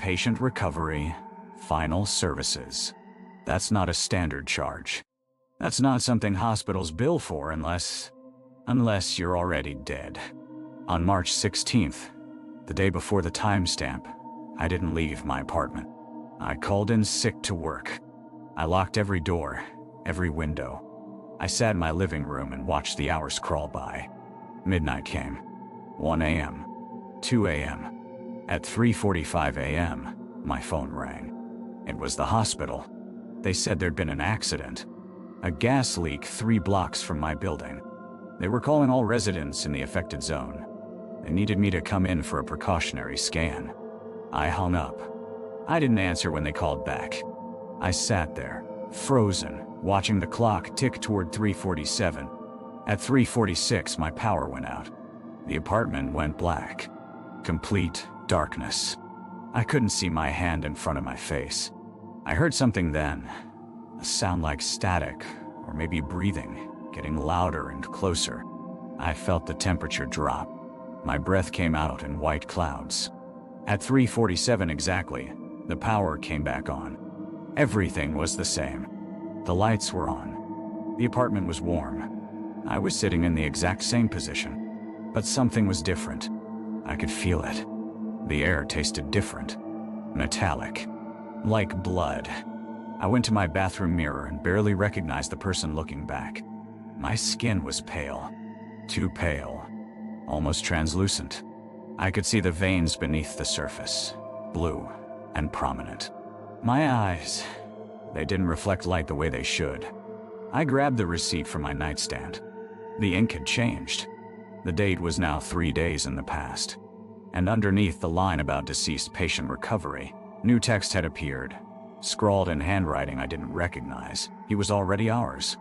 patient recovery, final services. That's not a standard charge. That's not something hospitals bill for unless you're already dead. On March 16th, the day before the timestamp, I didn't leave my apartment. I called in sick to work. I locked every door, every window. I sat in my living room and watched the hours crawl by. Midnight came. 1 a.m. 2 a.m. At 3:45 a.m., my phone rang. It was the hospital. They said there'd been an accident. A gas leak 3 blocks from my building. They were calling all residents in the affected zone. They needed me to come in for a precautionary scan. I hung up. I didn't answer when they called back. I sat there, frozen, watching the clock tick toward 3:47. At 3:46, my power went out. The apartment went black. Complete darkness. I couldn't see my hand in front of my face. I heard something then. A sound like static, or maybe breathing, getting louder and closer. I felt the temperature drop. My breath came out in white clouds. At 3:47 exactly, the power came back on. Everything was the same. The lights were on. The apartment was warm. I was sitting in the exact same position, but something was different. I could feel it. The air tasted different. Metallic. Like blood. I went to my bathroom mirror and barely recognized the person looking back. My skin was pale. Too pale. Almost translucent. I could see the veins beneath the surface. Blue and prominent. My eyes, they didn't reflect light the way they should. I grabbed the receipt from my nightstand. The ink had changed. The date was now 3 days in the past. And underneath the line about deceased patient recovery, new text had appeared, scrawled in handwriting I didn't recognize. He was already ours.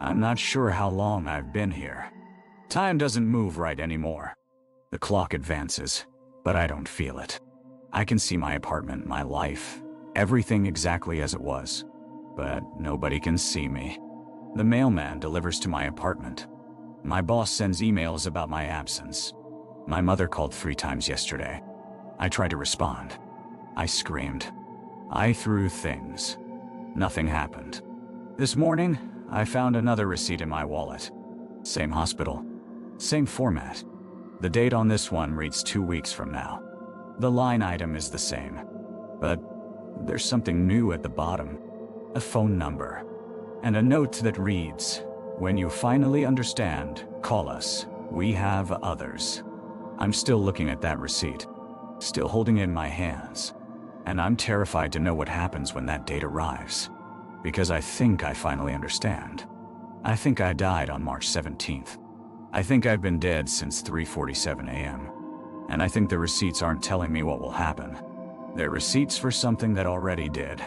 I'm not sure how long I've been here. Time doesn't move right anymore. The clock advances, but I don't feel it. I can see my apartment, my life, everything exactly as it was, but nobody can see me. The mailman delivers to my apartment. My boss sends emails about my absence. My mother called 3 times yesterday. I tried to respond. I screamed. I threw things. Nothing happened. This morning, I found another receipt in my wallet. Same hospital. Same format. The date on this one reads 2 weeks from now. The line item is the same. But there's something new at the bottom. A phone number. And a note that reads, "When you finally understand, call us. We have others." I'm still looking at that receipt. Still holding it in my hands. And I'm terrified to know what happens when that date arrives. Because I think I finally understand. I think I died on March 17th. I think I've been dead since 3:47 a.m. And I think the receipts aren't telling me what will happen. They're receipts for something that already did.